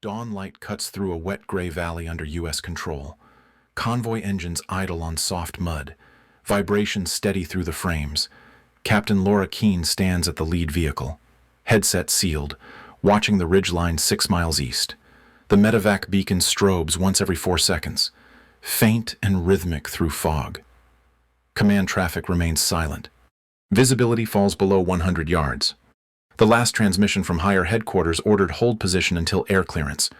Dawn light cuts through a wet gray valley under U.S. control. Convoy engines idle on soft mud. Vibrations steady through the frames. Captain Laura Keene stands at the lead vehicle. Headset sealed, watching the ridgeline 6 miles east. The medevac beacon strobes once every 4 seconds, faint and rhythmic through fog. Command traffic remains silent. Visibility falls below 100 yards. The last transmission from higher headquarters ordered hold position until air clearance.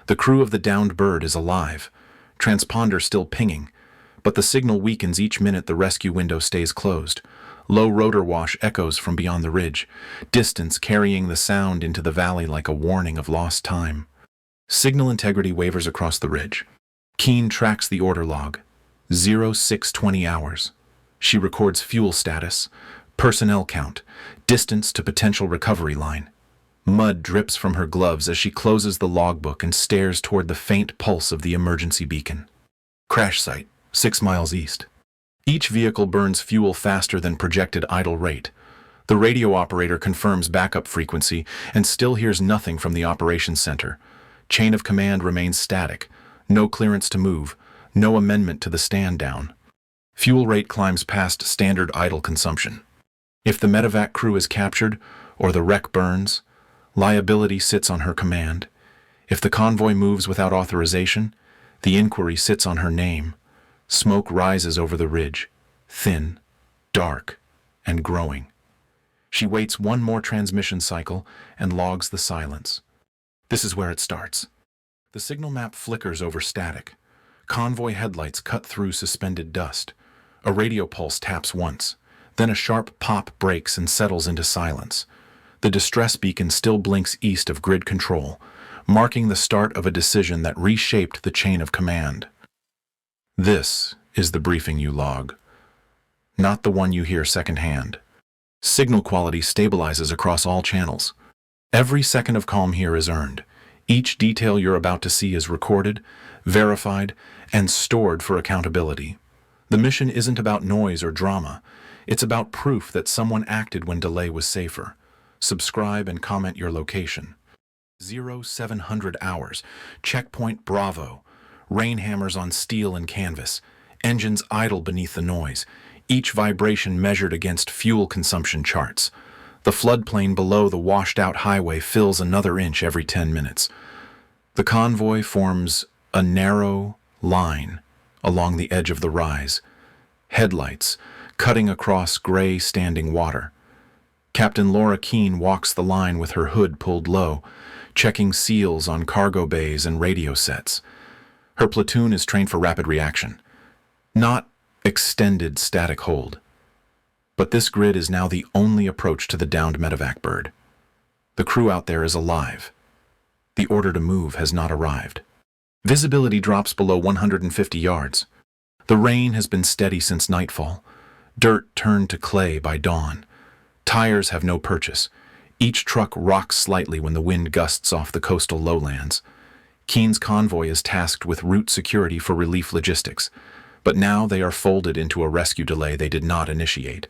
The crew of the downed bird is alive. Transponder still pinging, but the signal weakens each minute the rescue window stays closed. Low rotor wash echoes from beyond the ridge, distance carrying the sound into the valley like a warning of lost time. Signal integrity wavers across the ridge. Keene tracks the order log. 0620 hours. She records fuel status, personnel count, distance to potential recovery line. Mud drips from her gloves as she closes the logbook and stares toward the faint pulse of the emergency beacon. Crash site, 6 miles east. Each vehicle burns fuel faster than projected idle rate. The radio operator confirms backup frequency and still hears nothing from the operations center. Chain of command remains static. No clearance to move. No amendment to the stand down. Fuel rate climbs past standard idle consumption. If the medevac crew is captured or the wreck burns, liability sits on her command. If the convoy moves without authorization, the inquiry sits on her name. Smoke rises over the ridge, thin, dark, and growing. She waits one more transmission cycle and logs the silence. This is where it starts. The signal map flickers over static. Convoy headlights cut through suspended dust. A radio pulse taps once. Then a sharp pop breaks and settles into silence. The distress beacon still blinks east of grid control, marking the start of a decision that reshaped the chain of command. This is the briefing you log, not the one you hear secondhand. Signal quality stabilizes across all channels. Every second of calm here is earned. Each detail you're about to see is recorded, verified, and stored for accountability. The mission isn't about noise or drama. It's about proof that someone acted when delay was safer. Subscribe and comment your location. 0700 hours. Checkpoint Bravo. Rain hammers on steel and canvas. Engines idle beneath the noise. Each vibration measured against fuel consumption charts. The floodplain below the washed-out highway fills another inch every 10 minutes. The convoy forms a narrow line along the edge of the rise. Headlights cutting across gray standing water. Captain Laura Keene walks the line with her hood pulled low, checking seals on cargo bays and radio sets. Her platoon is trained for rapid reaction, not extended static hold. But this grid is now the only approach to the downed medevac bird. The crew out there is alive. The order to move has not arrived. Visibility drops below 150 yards. The rain has been steady since nightfall. Dirt turned to clay by dawn. Tires have no purchase. Each truck rocks slightly when the wind gusts off the coastal lowlands. Keene's convoy is tasked with route security for relief logistics, but now they are folded into a rescue delay they did not initiate.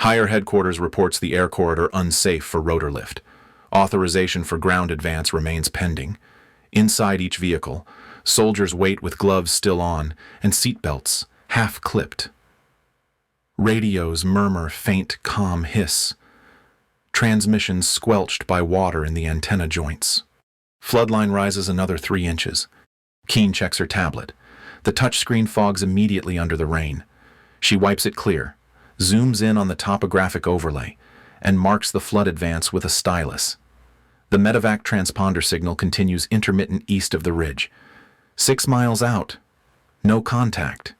Higher headquarters reports the air corridor unsafe for rotor lift. Authorization for ground advance remains pending. Inside each vehicle, soldiers wait with gloves still on and seatbelts half clipped. Radios murmur faint, calm hiss. Transmissions squelched by water in the antenna joints. Floodline rises another 3 inches. Keene checks her tablet. The touchscreen fogs immediately under the rain. She wipes it clear, zooms in on the topographic overlay, and marks the flood advance with a stylus. The medevac transponder signal continues intermittent east of the ridge. 6 miles out, no contact.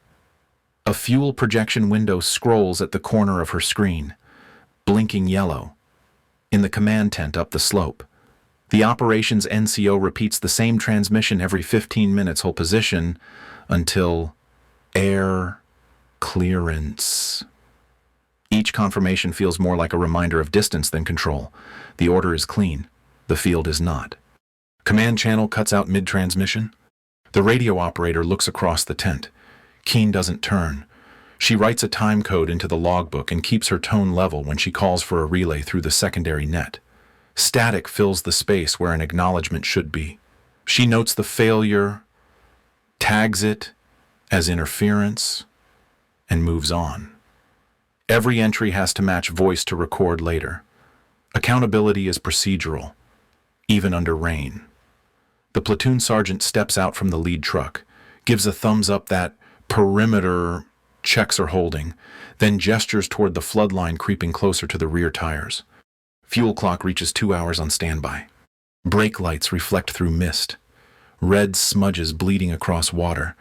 A fuel projection window scrolls at the corner of her screen, blinking yellow. In the command tent up the slope, the operations NCO repeats the same transmission every 15 minutes. Hold position until air clearance. Each confirmation feels more like a reminder of distance than control. The order is clean. The field is not. Command channel cuts out mid-transmission. The radio operator looks across the tent. Keene doesn't turn. She writes a time code into the logbook and keeps her tone level when she calls for a relay through the secondary net. Static fills the space where an acknowledgement should be. She notes the failure, tags it as interference, and moves on. Every entry has to match voice to record later. Accountability is procedural, even under rain. The platoon sergeant steps out from the lead truck, gives a thumbs up that perimeter checks are holding, then gestures toward the flood line creeping closer to the rear tires. Fuel clock reaches 2 hours on standby. Brake lights reflect through mist. Red smudges bleeding across water.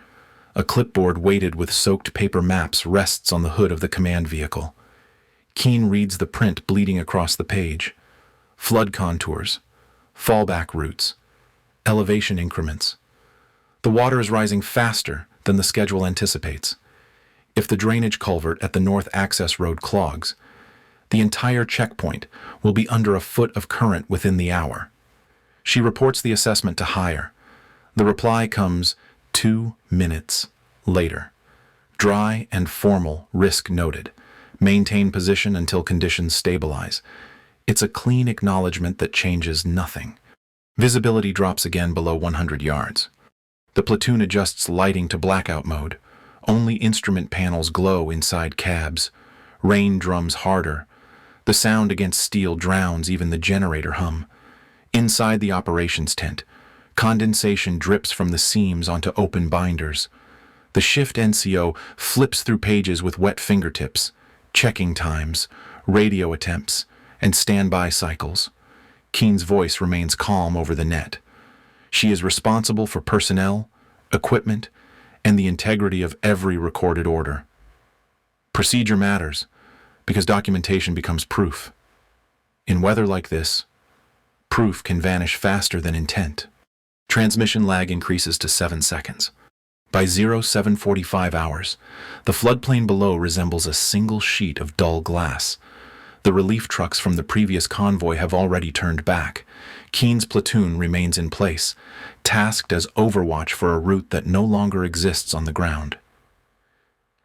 A clipboard weighted with soaked paper maps rests on the hood of the command vehicle. Keene reads the print bleeding across the page. Flood contours, fallback routes, elevation increments. The water is rising faster than the schedule anticipates. If the drainage culvert at the north access road clogs, the entire checkpoint will be under a foot of current within the hour. She reports the assessment to higher. The reply comes 2 minutes later. Dry and formal, risk noted. Maintain position until conditions stabilize. It's a clean acknowledgement that changes nothing. Visibility drops again below 100 yards. The platoon adjusts lighting to blackout mode. Only instrument panels glow inside cabs. Rain drums harder. The sound against steel drowns even the generator hum. Inside the operations tent, condensation drips from the seams onto open binders. The shift NCO flips through pages with wet fingertips, checking times, radio attempts, and standby cycles. Keene's voice remains calm over the net. She is responsible for personnel, equipment, and the integrity of every recorded order. Procedure matters, because documentation becomes proof. In weather like this, proof can vanish faster than intent. Transmission lag increases to 7 seconds. By 0745 hours, the floodplain below resembles a single sheet of dull glass. The relief trucks from the previous convoy have already turned back. Keene's platoon remains in place, tasked as overwatch for a route that no longer exists on the ground.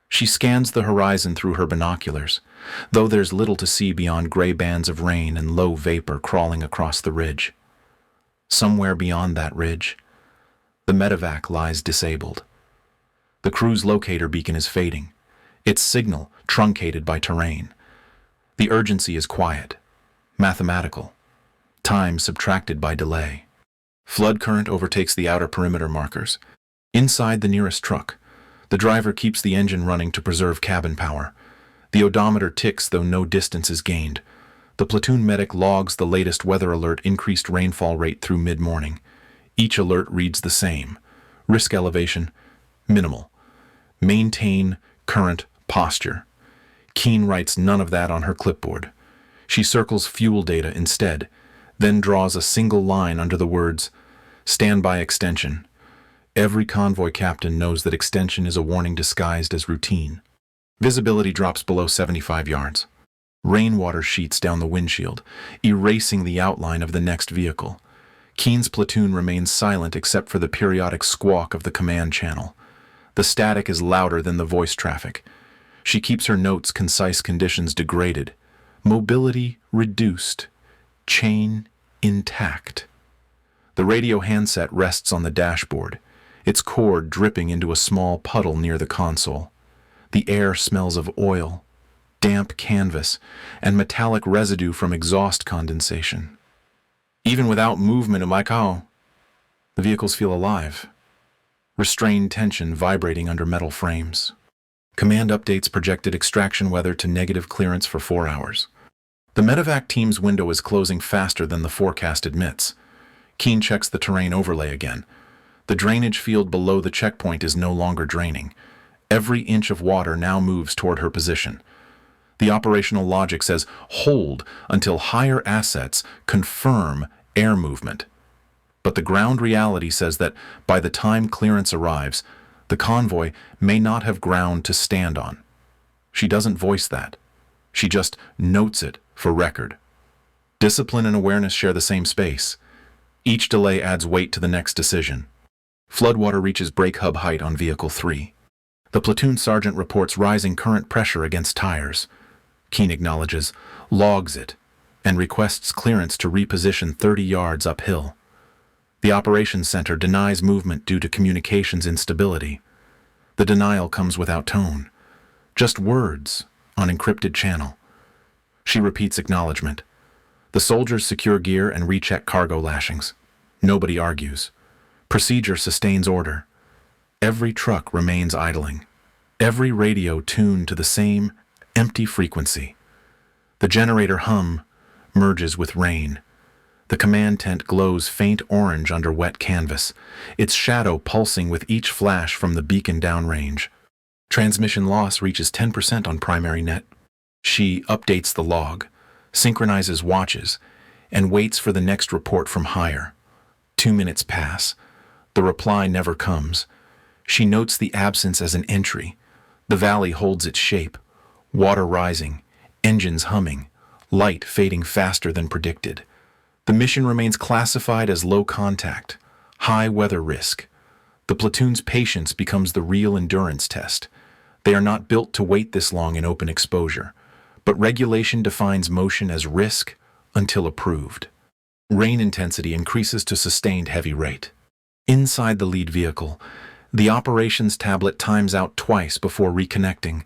She scans the horizon through her binoculars, though there's little to see beyond gray bands of rain and low vapor crawling across the ridge. Somewhere beyond that ridge, the medevac lies disabled. The crew's locator beacon is fading, its signal truncated by terrain. The urgency is quiet, mathematical, time subtracted by delay. Flood current overtakes the outer perimeter markers. Inside the nearest truck, the driver keeps the engine running to preserve cabin power. The odometer ticks though no distance is gained. The platoon medic logs the latest weather alert increased rainfall rate through mid-morning. Each alert reads the same. Risk elevation, minimal. Maintain current posture. Keene writes none of that on her clipboard. She circles fuel data instead, then draws a single line under the words, standby extension. Every convoy captain knows that extension is a warning disguised as routine. Visibility drops below 75 yards. Rainwater sheets down the windshield, erasing the outline of the next vehicle. Keene's platoon remains silent except for the periodic squawk of the command channel. The static is louder than the voice traffic. She keeps her notes concise: conditions degraded, mobility reduced, chain intact. The radio handset rests on the dashboard, its cord dripping into a small puddle near the console. The air smells of oil, damp canvas, and metallic residue from exhaust condensation. Even without movement in my car, the vehicles feel alive. Restrained tension vibrating under metal frames. Command updates projected extraction weather to negative clearance for 4 hours. The medevac team's window is closing faster than the forecast admits. Keene checks the terrain overlay again. The drainage field below the checkpoint is no longer draining. Every inch of water now moves toward her position. The operational logic says hold until higher assets confirm air movement. But the ground reality says that by the time clearance arrives, the convoy may not have ground to stand on. She doesn't voice that. She just notes it for record. Discipline and awareness share the same space. Each delay adds weight to the next decision. Floodwater reaches brake hub height on Vehicle 3. The platoon sergeant reports rising current pressure against tires. Keene acknowledges, logs it, and requests clearance to reposition 30 yards uphill. The operations center denies movement due to communications instability. The denial comes without tone, just words on encrypted channel. She repeats acknowledgement. The soldiers secure gear and recheck cargo lashings. Nobody argues. Procedure sustains order. Every truck remains idling. Every radio tuned to the same empty frequency. The generator hum merges with rain. The command tent glows faint orange under wet canvas, its shadow pulsing with each flash from the beacon downrange. Transmission loss reaches 10% on primary net. She updates the log, synchronizes watches, and waits for the next report from higher. 2 minutes pass. The reply never comes. She notes the absence as an entry. The valley holds its shape. Water rising, engines humming, light fading faster than predicted. The mission remains classified as low contact, high weather risk. The platoon's patience becomes the real endurance test. They are not built to wait this long in open exposure, but regulation defines motion as risk until approved. Rain intensity increases to sustained heavy rate. Inside the lead vehicle, the operations tablet times out twice before reconnecting.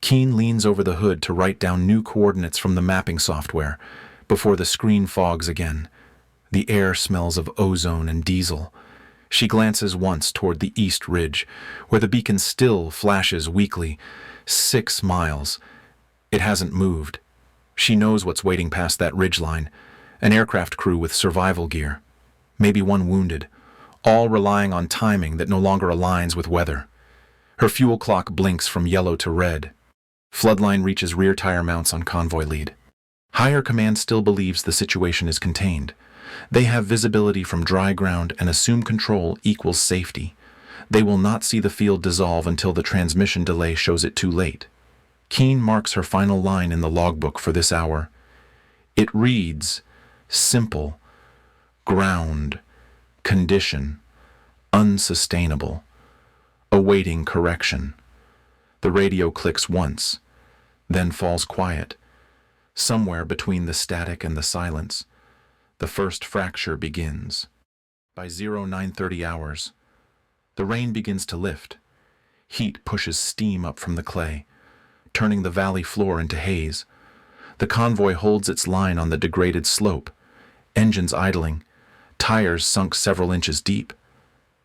Keene leans over the hood to write down new coordinates from the mapping software before the screen fogs again. The air smells of ozone and diesel. She glances once toward the east ridge, where the beacon still flashes weakly. 6 miles. It hasn't moved. She knows what's waiting past that ridgeline. An aircraft crew with survival gear. Maybe one wounded. All relying on timing that no longer aligns with weather. Her fuel clock blinks from yellow to red. Floodline reaches rear tire mounts on convoy lead. Higher command still believes the situation is contained. They have visibility from dry ground and assume control equals safety. They will not see the field dissolve until the transmission delay shows it too late. Keene marks her final line in the logbook for this hour. It reads, simple, ground, condition, unsustainable, awaiting correction. The radio clicks once, then falls quiet. Somewhere between the static and the silence, the first fracture begins. By 0930 hours, the rain begins to lift. Heat pushes steam up from the clay, turning the valley floor into haze. The convoy holds its line on the degraded slope, engines idling, tires sunk several inches deep.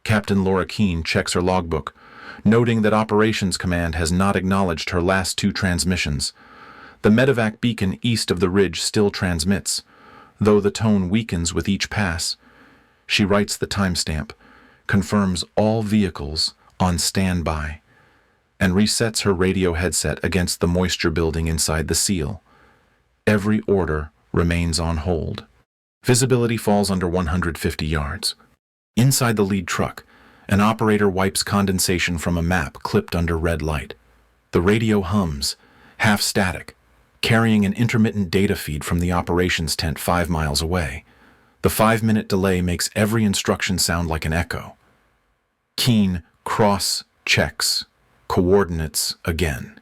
Captain Laura Keene checks her logbook, noting that Operations Command has not acknowledged her last 2 transmissions. The medevac beacon east of the ridge still transmits, though the tone weakens with each pass. She writes the timestamp, confirms all vehicles on standby, and resets her radio headset against the moisture building inside the seal. Every order remains on hold. Visibility falls under 150 yards. Inside the lead truck, an operator wipes condensation from a map clipped under red light. The radio hums, half static, carrying an intermittent data feed from the operations tent 5 miles away. The 5-minute delay makes every instruction sound like an echo. Keene cross-checks coordinates again.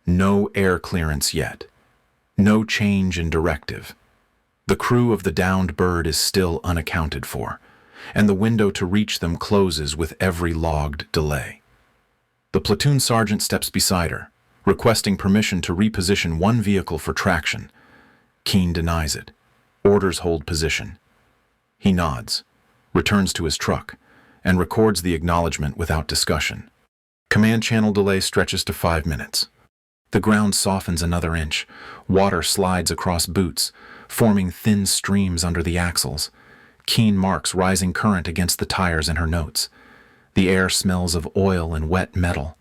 No air clearance yet. No change in directive. The crew of the downed bird is still unaccounted for, and the window to reach them closes with every logged delay. The platoon sergeant steps beside her, requesting permission to reposition one vehicle for traction. Keene denies it. Orders hold position. He nods, returns to his truck, and records the acknowledgement without discussion. Command channel delay stretches to 5 minutes. The ground softens another inch. Water slides across boots, forming thin streams under the axles. Keene marks rising current against the tires in her notes. The air smells of oil and wet metal.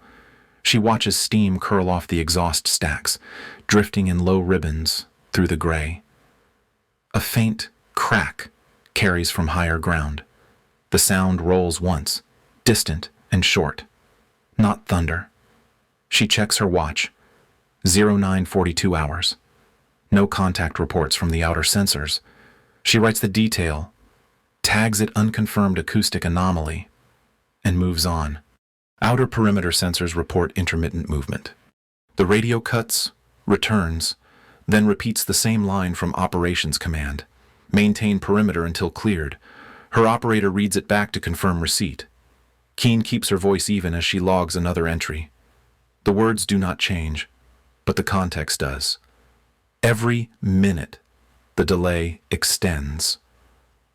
She watches steam curl off the exhaust stacks, drifting in low ribbons through the gray. A faint crack carries from higher ground. The sound rolls once, distant and short. Not thunder. She checks her watch. 0942 hours. No contact reports from the outer sensors. She writes the detail, tags it unconfirmed acoustic anomaly, and moves on. Outer perimeter sensors report intermittent movement. The radio cuts, returns, then repeats the same line from Operations Command. Maintain perimeter until cleared. Her operator reads it back to confirm receipt. Keene keeps her voice even as she logs another entry. The words do not change, but the context does. Every minute, the delay extends.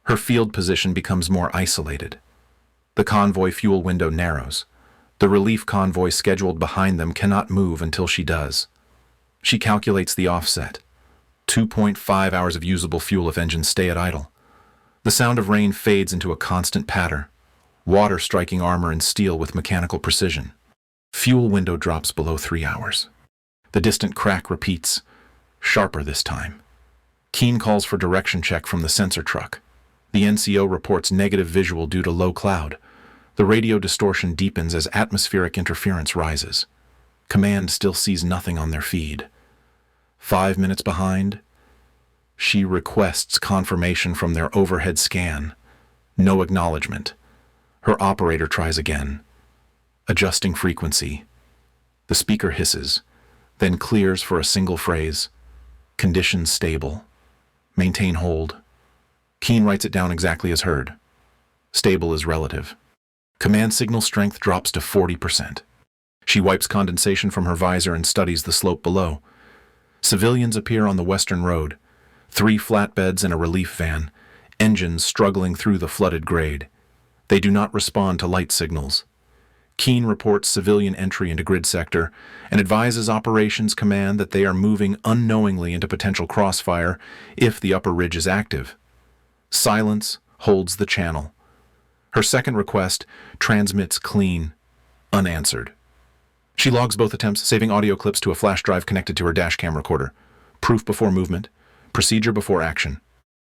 Her field position becomes more isolated. The convoy fuel window narrows. The relief convoy scheduled behind them cannot move until she does. She calculates the offset. 2.5 hours of usable fuel if engines stay at idle. The sound of rain fades into a constant patter, water striking armor and steel with mechanical precision. Fuel window drops below 3 hours. The distant crack repeats, sharper this time. Keene calls for direction check from the sensor truck. The NCO reports negative visual due to low cloud. The radio distortion deepens as atmospheric interference rises. Command still sees nothing on their feed. 5 minutes behind, she requests confirmation from their overhead scan. No acknowledgement. Her operator tries again. Adjusting frequency. The speaker hisses, then clears for a single phrase. Conditions stable. Maintain hold. Keene writes it down exactly as heard. Stable is relative. Command signal strength drops to 40%. She wipes condensation from her visor and studies the slope below. Civilians appear on the western road. 3 flatbeds and a relief van, engines struggling through the flooded grade. They do not respond to light signals. Keene reports civilian entry into grid sector and advises Operations Command that they are moving unknowingly into potential crossfire if the upper ridge is active. Silence holds the channel. Her second request transmits clean, unanswered. She logs both attempts, saving audio clips to a flash drive connected to her dashcam recorder. Proof before movement, procedure before action.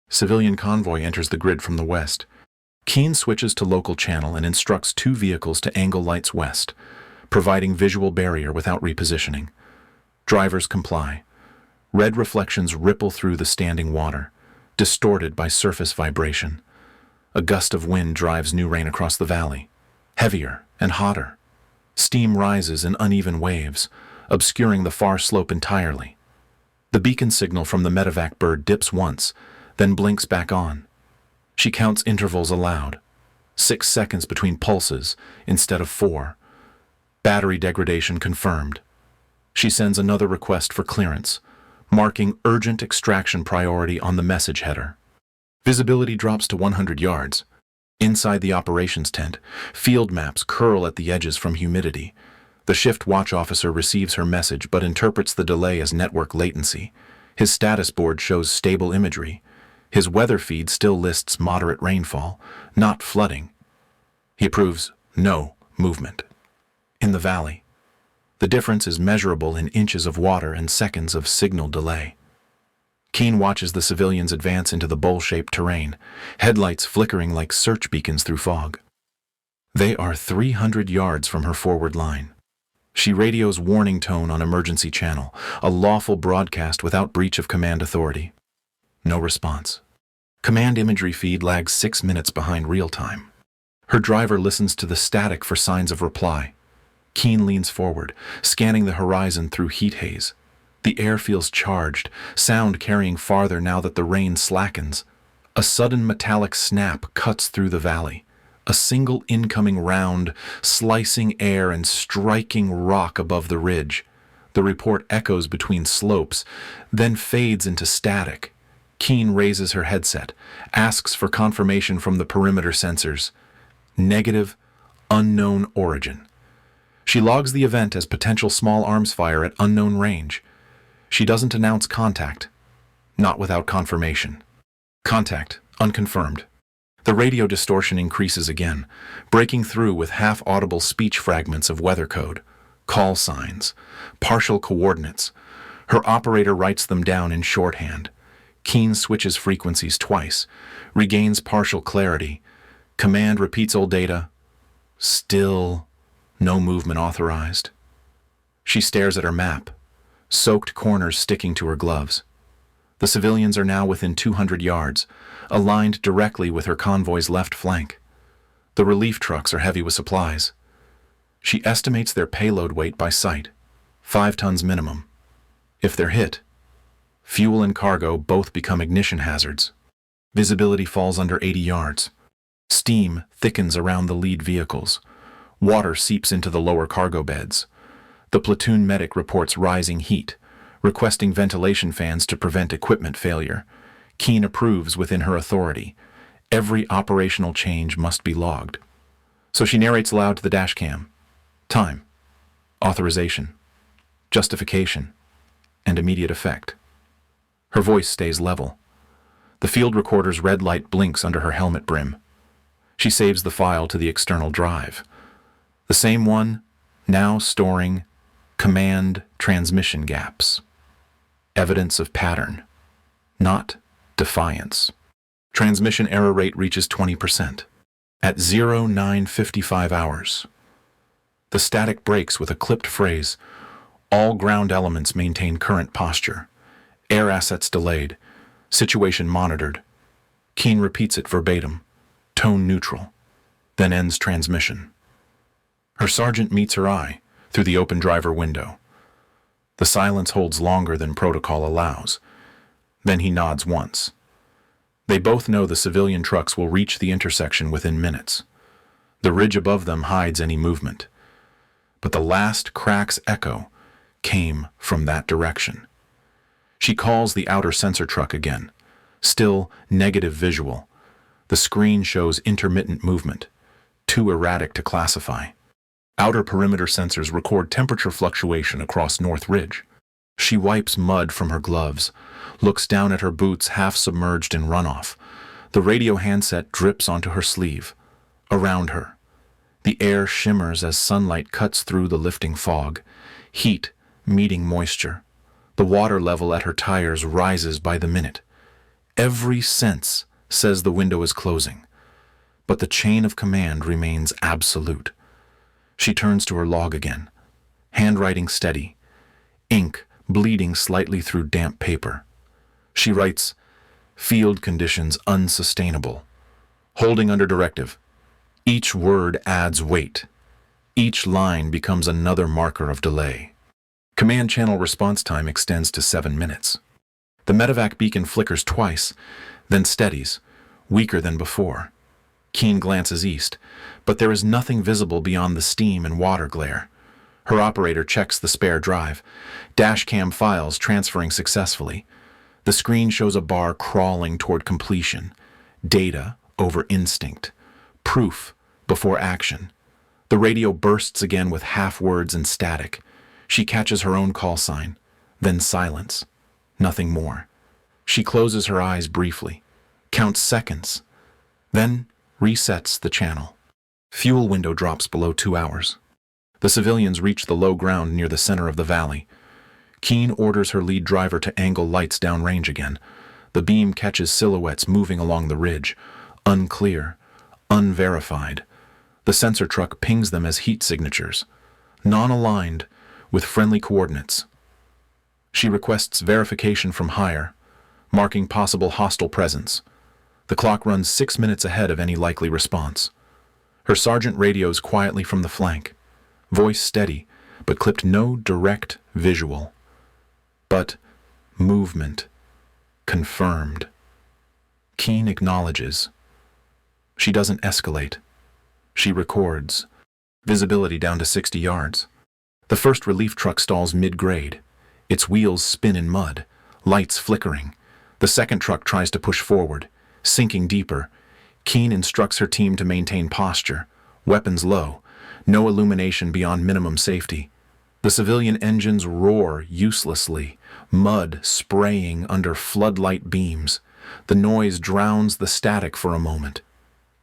Civilian convoy enters the grid from the west. Keene switches to local channel and instructs 2 vehicles to angle lights west, providing visual barrier without repositioning. Drivers comply. Red reflections ripple through the standing water, distorted by surface vibration. A gust of wind drives new rain across the valley, heavier and hotter. Steam rises in uneven waves, obscuring the far slope entirely. The beacon signal from the medevac bird dips once, then blinks back on. She counts intervals aloud. 6 seconds between pulses instead of 4. Battery degradation confirmed. She sends another request for clearance, marking urgent extraction priority on the message header. Visibility drops to 100 yards. Inside the operations tent, field maps curl at the edges from humidity. The shift watch officer receives her message but interprets the delay as network latency. His status board shows stable imagery. His weather feed still lists moderate rainfall, not flooding. He approves no movement. In the valley, the difference is measurable in inches of water and seconds of signal delay. Keene watches the civilians advance into the bowl-shaped terrain, headlights flickering like search beacons through fog. They are 300 yards from her forward line. She radios warning tone on emergency channel, a lawful broadcast without breach of command authority. No response. Command imagery feed lags 6 minutes behind real time. Her driver listens to the static for signs of reply. Keene leans forward, scanning the horizon through heat haze. The air feels charged, sound carrying farther now that the rain slackens. A sudden metallic snap cuts through the valley. A single incoming round, slicing air and striking rock above the ridge. The report echoes between slopes, then fades into static. Keene raises her headset, asks for confirmation from the perimeter sensors. Negative, unknown origin. She logs the event as potential small arms fire at unknown range. She doesn't announce contact, not without confirmation. Contact, unconfirmed. The radio distortion increases again, breaking through with half-audible speech fragments of weather code, call signs, partial coordinates. Her operator writes them down in shorthand. Keene switches frequencies twice, regains partial clarity. Command repeats old data. Still no movement authorized. She stares at her map, soaked corners sticking to her gloves. The civilians are now within 200 yards, aligned directly with her convoy's left flank. The relief trucks are heavy with supplies. She estimates their payload weight by sight, 5 tons minimum. If they're hit, fuel and cargo both become ignition hazards. Visibility falls under 80 yards. Steam thickens around the lead vehicles. Water seeps into the lower cargo beds. The platoon medic reports rising heat, requesting ventilation fans to prevent equipment failure. Keene approves within her authority. Every operational change must be logged. So she narrates aloud to the dashcam. Time, authorization, justification, and immediate effect. Her voice stays level. The field recorder's red light blinks under her helmet brim. She saves the file to the external drive. The same one, now storing command transmission gaps. Evidence of pattern, not defiance. Transmission error rate reaches 20%. At 09:55 hours. The static breaks with a clipped phrase. All ground elements maintain current posture. Air assets delayed. Situation monitored. Keene repeats it verbatim. Tone neutral. Then ends transmission. Her sergeant meets her eye through the open driver window. The silence holds longer than protocol allows. Then he nods once. They both know the civilian trucks will reach the intersection within minutes. The ridge above them hides any movement. But the last crack's echo came from that direction. She calls the outer sensor truck again. Still negative visual. The screen shows intermittent movement, too erratic to classify. Outer perimeter sensors record temperature fluctuation across North Ridge. She wipes mud from her gloves, looks down at her boots half submerged in runoff. The radio handset drips onto her sleeve. Around her, the air shimmers as sunlight cuts through the lifting fog, heat meeting moisture. The water level at her tires rises by the minute. Every sense says the window is closing, but the chain of command remains absolute. She turns to her log again, handwriting steady, ink bleeding slightly through damp paper. She writes, field conditions unsustainable. Holding under directive. Each word adds weight. Each line becomes another marker of delay. Command channel response time extends to 7 minutes. The medevac beacon flickers twice, then steadies, weaker than before. Keene glances east, but there is nothing visible beyond the steam and water glare. Her operator checks the spare drive. Dashcam files transferring successfully. The screen shows a bar crawling toward completion. Data over instinct. Proof before action. The radio bursts again with half words and static. She catches her own call sign. Then silence. Nothing more. She closes her eyes briefly. Counts seconds. Then resets the channel. Fuel window drops below 2 hours. The civilians reach the low ground near the center of the valley. Keene orders her lead driver to angle lights downrange again. The beam catches silhouettes moving along the ridge. Unclear. Unverified. The sensor truck pings them as heat signatures. Non-aligned, with friendly coordinates. She requests verification from higher, marking possible hostile presence. The clock runs 6 minutes ahead of any likely response. Her sergeant radios quietly from the flank. Voice steady, but clipped no direct visual. But movement. Confirmed. Keene acknowledges. She doesn't escalate. She records. Visibility down to 60 yards. The first relief truck stalls mid-grade. Its wheels spin in mud, lights flickering. The second truck tries to push forward, sinking deeper. Keene instructs her team to maintain posture, weapons low, no illumination beyond minimum safety. The civilian engines roar uselessly, mud spraying under floodlight beams. The noise drowns the static for a moment.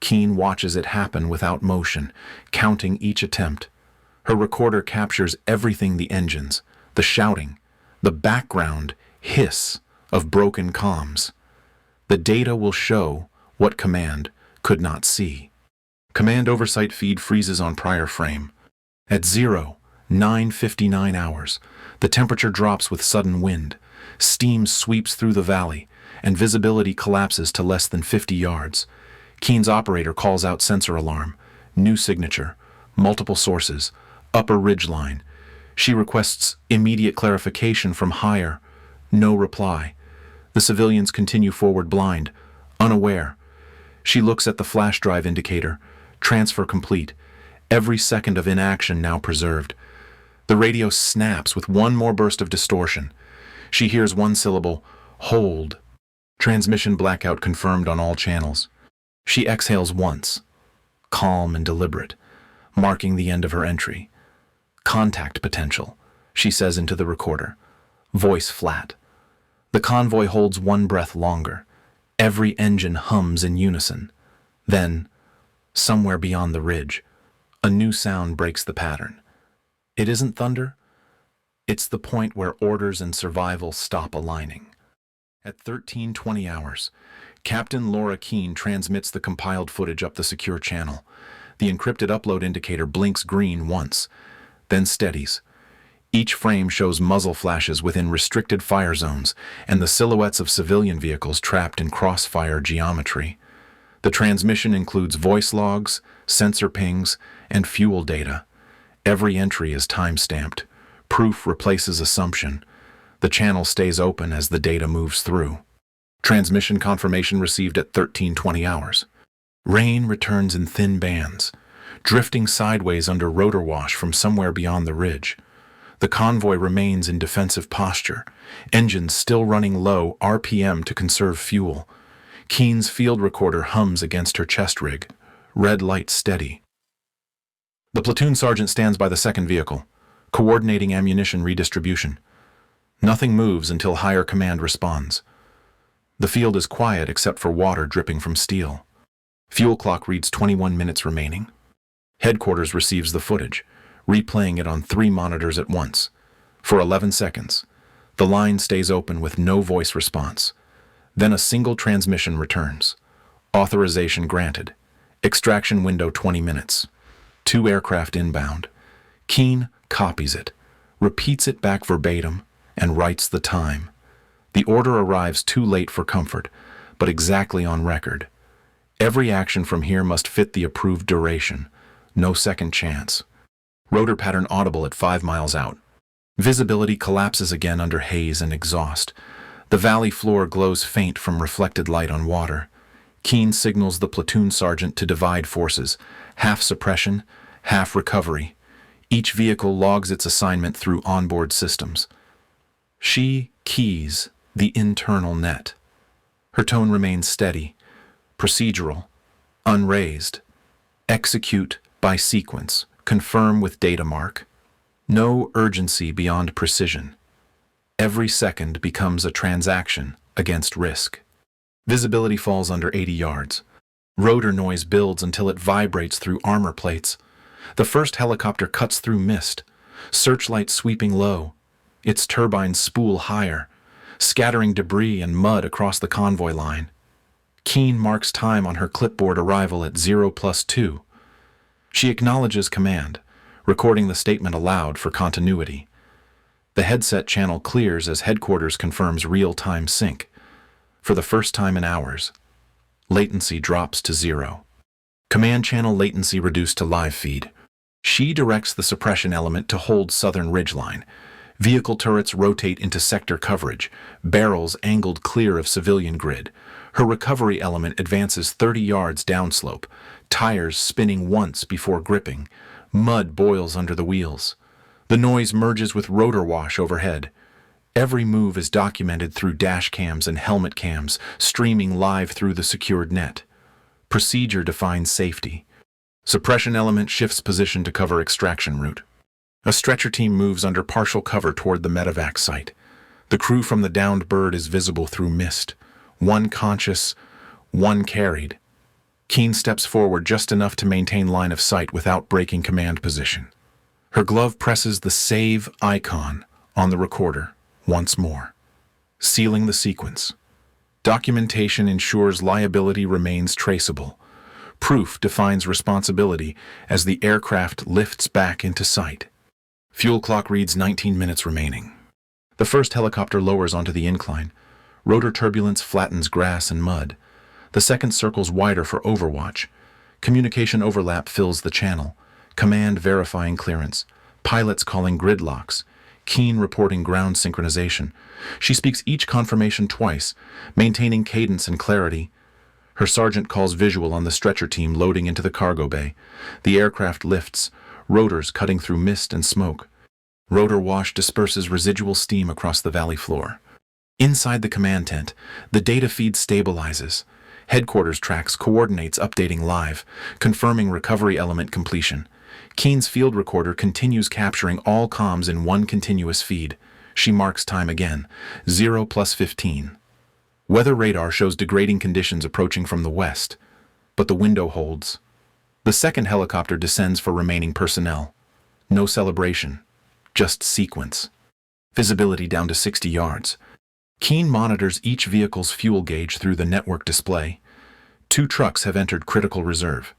Keene watches it happen without motion, counting each attempt. Her recorder captures everything: the engines, the shouting, the background hiss of broken comms. The data will show what command could not see. Command oversight feed freezes on prior frame. At 09:59 hours, the temperature drops with sudden wind. Steam sweeps through the valley, and visibility collapses to less than 50 yards. Keene's operator calls out sensor alarm. New signature. Multiple sources. Upper ridge line. She requests immediate clarification from higher. No reply. The civilians continue forward blind, unaware. She looks at the flash drive indicator. Transfer complete. Every second of inaction now preserved. The radio snaps with one more burst of distortion. She hears one syllable, hold. Transmission blackout confirmed on all channels. She exhales once, calm and deliberate, marking the end of her entry. Contact potential, she says into the recorder. Voice flat. The convoy holds one breath longer. Every engine hums in unison. Then, somewhere beyond the ridge, a new sound breaks the pattern. It isn't thunder. It's the point where orders and survival stop aligning. At 13:20 hours, Captain Laura Keene transmits the compiled footage up the secure channel. The encrypted upload indicator blinks green once, then steadies. Each frame shows muzzle flashes within restricted fire zones and the silhouettes of civilian vehicles trapped in crossfire geometry. The transmission includes voice logs, sensor pings, and fuel data. Every entry is time-stamped. Proof replaces assumption. The channel stays open as the data moves through. Transmission confirmation received at 13:20 hours. Rain returns in thin bands, drifting sideways under rotor wash from somewhere beyond the ridge. The convoy remains in defensive posture, engines still running low RPM to conserve fuel. Keene's field recorder hums against her chest rig, red light steady. The platoon sergeant stands by the second vehicle, coordinating ammunition redistribution. Nothing moves until higher command responds. The field is quiet except for water dripping from steel. Fuel clock reads 21 minutes remaining. Headquarters receives the footage, replaying it on 3 monitors at once. For 11 seconds, the line stays open with no voice response. Then a single transmission returns. Authorization granted. Extraction window 20 minutes. 2 aircraft inbound. Keene copies it, repeats it back verbatim, and writes the time. The order arrives too late for comfort, but exactly on record. Every action from here must fit the approved duration. No second chance. Rotor pattern audible at 5 miles out. Visibility collapses again under haze and exhaust. The valley floor glows faint from reflected light on water. Keene signals the platoon sergeant to divide forces, half suppression, half recovery. Each vehicle logs its assignment through onboard systems. She keys the internal net. Her tone remains steady, procedural, unraised. Execute by sequence, confirm with data mark. No urgency beyond precision. Every second becomes a transaction against risk. Visibility falls under 80 yards. Rotor noise builds until it vibrates through armor plates. The first helicopter cuts through mist, searchlight sweeping low, its turbines spool higher, scattering debris and mud across the convoy line. Keene marks time on her clipboard arrival at 0+2. She acknowledges command, recording the statement aloud for continuity. The headset channel clears as headquarters confirms real-time sync. For the first time in hours, latency drops to 0. Command channel latency reduced to live feed. She directs the suppression element to hold southern ridgeline. Vehicle turrets rotate into sector coverage, barrels angled clear of civilian grid. Her recovery element advances 30 yards downslope, tires spinning once before gripping. Mud boils under the wheels. The noise merges with rotor wash overhead. Every move is documented through dash cams and helmet cams, streaming live through the secured net. Procedure defines safety. Suppression element shifts position to cover extraction route. A stretcher team moves under partial cover toward the medevac site. The crew from the downed bird is visible through mist. One conscious, one carried. Keene steps forward just enough to maintain line of sight without breaking command position. Her glove presses the save icon on the recorder once more, sealing the sequence. Documentation ensures liability remains traceable. Proof defines responsibility as the aircraft lifts back into sight. Fuel clock reads 19 minutes remaining. The first helicopter lowers onto the incline. Rotor turbulence flattens grass and mud. The second circles wider for overwatch. Communication overlap fills the channel. Command verifying clearance. Pilots calling gridlocks. Keene reporting ground synchronization. She speaks each confirmation twice, maintaining cadence and clarity. Her sergeant calls visual on the stretcher team loading into the cargo bay. The aircraft lifts, rotors cutting through mist and smoke. Rotor wash disperses residual steam across the valley floor. Inside the command tent, the data feed stabilizes. Headquarters tracks coordinates updating live, confirming recovery element completion. Keene's field recorder continues capturing all comms in one continuous feed. She marks time again, 0+15. Weather radar shows degrading conditions approaching from the west, but the window holds. The second helicopter descends for remaining personnel. No celebration, just sequence. Visibility down to 60 yards. Keene monitors each vehicle's fuel gauge through the network display. 2 trucks have entered critical reserve.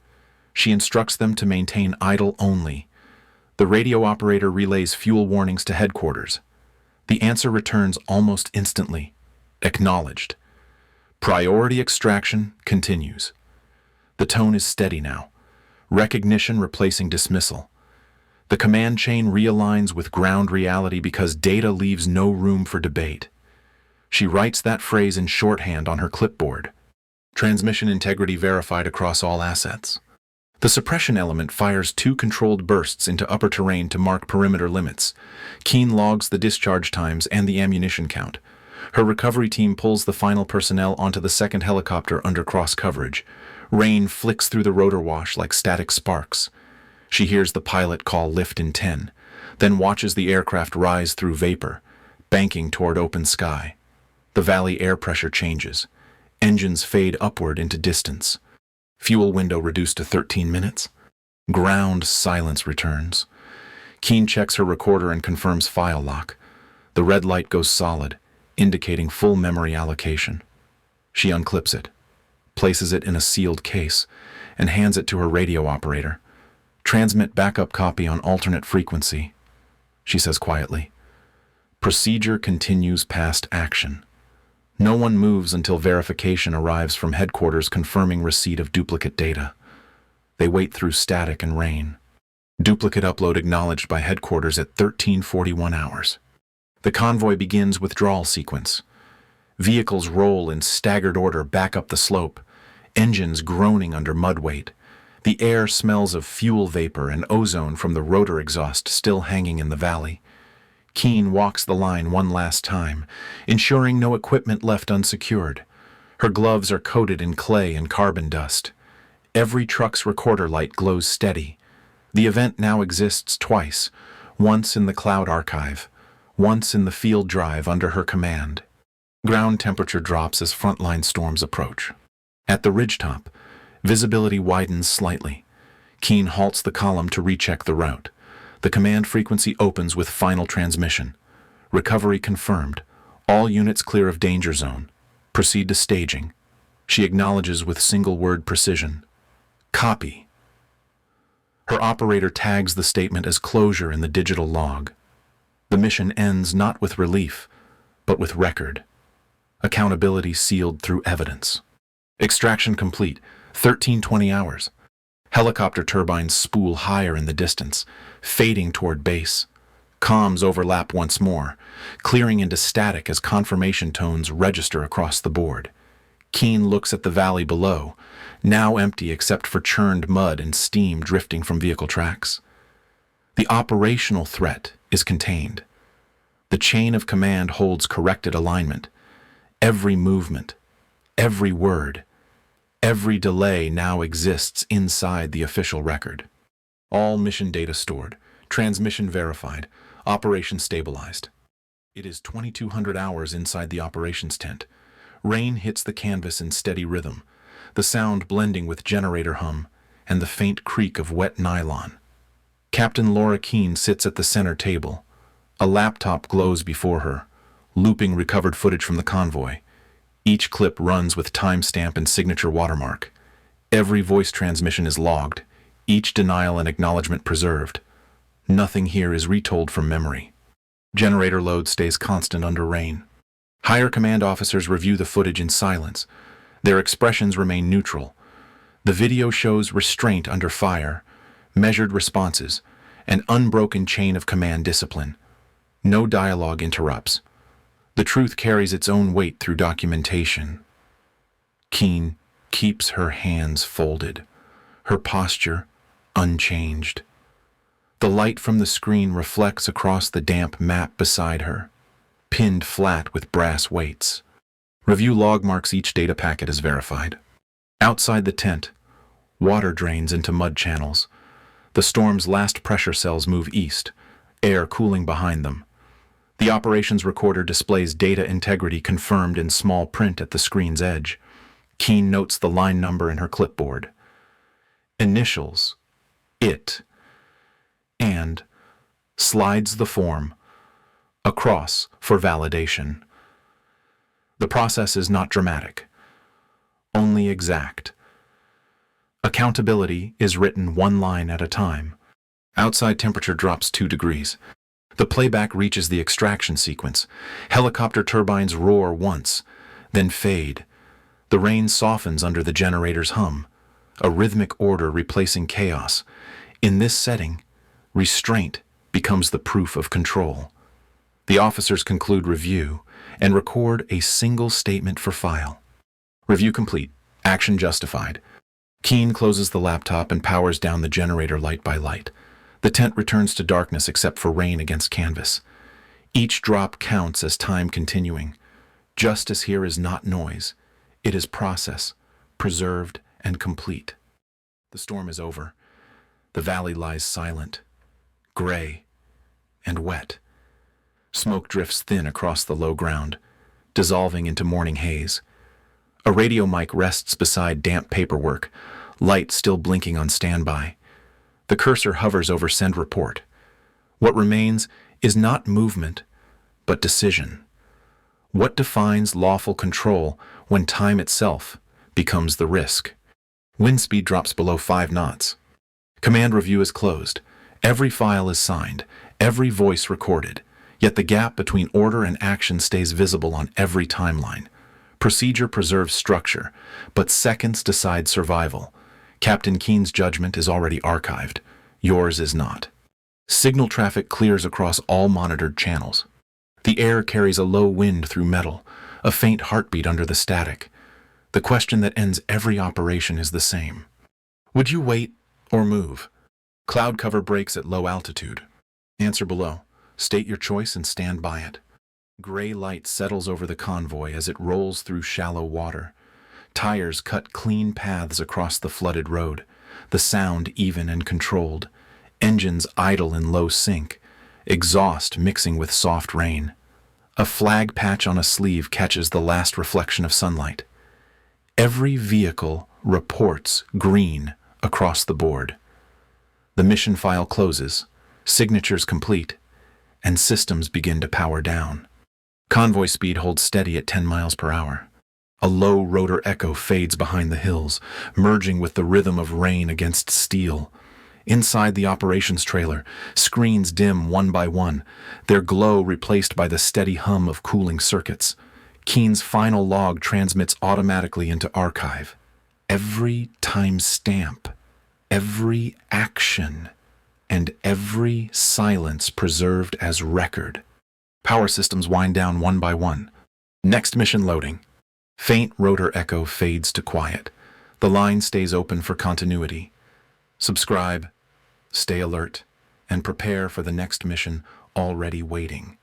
She instructs them to maintain idle only. The radio operator relays fuel warnings to headquarters. The answer returns almost instantly. Acknowledged. Priority extraction continues. The tone is steady now. Recognition replacing dismissal. The command chain realigns with ground reality because data leaves no room for debate. She writes that phrase in shorthand on her clipboard. Transmission integrity verified across all assets. The suppression element fires 2 controlled bursts into upper terrain to mark perimeter limits. Keene logs the discharge times and the ammunition count. Her recovery team pulls the final personnel onto the second helicopter under cross coverage. Rain flicks through the rotor wash like static sparks. She hears the pilot call lift in 10, then watches the aircraft rise through vapor, banking toward open sky. The valley air pressure changes. Engines fade upward into distance. Fuel window reduced to 13 minutes. Ground silence returns. Keene checks her recorder and confirms file lock. The red light goes solid, indicating full memory allocation. She unclips it, places it in a sealed case, and hands it to her radio operator. Transmit backup copy on alternate frequency, she says quietly. Procedure continues past action. No one moves until verification arrives from headquarters confirming receipt of duplicate data. They wait through static and rain. Duplicate upload acknowledged by headquarters at 13:41 hours. The convoy begins withdrawal sequence. Vehicles roll in staggered order back up the slope, engines groaning under mud weight. The air smells of fuel vapor and ozone from the rotor exhaust still hanging in the valley. Keene walks the line one last time, ensuring no equipment left unsecured. Her gloves are coated in clay and carbon dust. Every truck's recorder light glows steady. The event now exists twice, once in the cloud archive, once in the field drive under her command. Ground temperature drops as frontline storms approach. At the ridgetop, visibility widens slightly. Keene halts the column to recheck the route. The command frequency opens with final transmission. Recovery confirmed. All units clear of danger zone. Proceed to staging. She acknowledges with single-word precision. Copy. Her operator tags the statement as closure in the digital log. The mission ends not with relief, but with record. Accountability sealed through evidence. Extraction complete, 13:20 hours. Helicopter turbines spool higher in the distance, fading toward base. Comms overlap once more, clearing into static as confirmation tones register across the board. Keene looks at the valley below, now empty except for churned mud and steam drifting from vehicle tracks. The operational threat is contained. The chain of command holds corrected alignment. Every movement, every word, every delay now exists inside the official record. All mission data stored, transmission verified, operation stabilized. It is 2200 hours inside the operations tent. Rain hits the canvas in steady rhythm, the sound blending with generator hum and the faint creak of wet nylon. Captain Laura Keene sits at the center table. A laptop glows before her, looping recovered footage from the convoy. Each clip runs with timestamp and signature watermark. Every voice transmission is logged, each denial and acknowledgement preserved. Nothing here is retold from memory. Generator load stays constant under rain. Higher command officers review the footage in silence. Their expressions remain neutral. The video shows restraint under fire, measured responses, an unbroken chain of command discipline. No dialogue interrupts. The truth carries its own weight through documentation. Keene, keeps her hands folded, her posture unchanged. The light from the screen reflects across the damp map beside her, pinned flat with brass weights. Review log marks each data packet as verified. Outside the tent, water drains into mud channels. The storm's last pressure cells move east, air cooling behind them. The operations recorder displays data integrity confirmed in small print at the screen's edge. Keene notes the line number in her clipboard. Initials, IT, and slides the form across for validation. The process is not dramatic, only exact. Accountability is written one line at a time. Outside temperature drops 2 degrees. The playback reaches the extraction sequence. Helicopter turbines roar once, then fade. The rain softens under the generator's hum, a rhythmic order replacing chaos. In this setting, restraint becomes the proof of control. The officers conclude review and record a single statement for file. Review complete. Action justified. Keene closes the laptop and powers down the generator light by light. The tent returns to darkness except for rain against canvas. Each drop counts as time continuing. Justice here is not noise. It is process, preserved and complete. The storm is over. The valley lies silent, gray, and wet. Smoke drifts thin across the low ground, dissolving into morning haze. A radio mic rests beside damp paperwork, light still blinking on standby. The cursor hovers over send report. What remains is not movement, but decision. What defines lawful control when time itself becomes the risk? Wind speed drops below 5 knots. Command review is closed. Every file is signed, every voice recorded, yet the gap between order and action stays visible on every timeline. Procedure preserves structure, but seconds decide survival. Captain Keene's judgment is already archived. Yours is not. Signal traffic clears across all monitored channels. The air carries a low wind through metal, a faint heartbeat under the static. The question that ends every operation is the same. Would you wait or move? Cloud cover breaks at low altitude. Answer below. State your choice and stand by it. Gray light settles over the convoy as it rolls through shallow water. Tires cut clean paths across the flooded road, the sound even and controlled. Engines idle in low sync, exhaust mixing with soft rain. A flag patch on a sleeve catches the last reflection of sunlight. Every vehicle reports green across the board. The mission file closes, signatures complete, and systems begin to power down. Convoy speed holds steady at 10 miles per hour. A low rotor echo fades behind the hills, merging with the rhythm of rain against steel. Inside the operations trailer, screens dim one by one, their glow replaced by the steady hum of cooling circuits. Keene's final log transmits automatically into archive. Every timestamp, every action, and every silence preserved as record. Power systems wind down one by one. Next mission loading. Faint rotor echo fades to quiet. The line stays open for continuity. Subscribe, stay alert, and prepare for the next mission already waiting.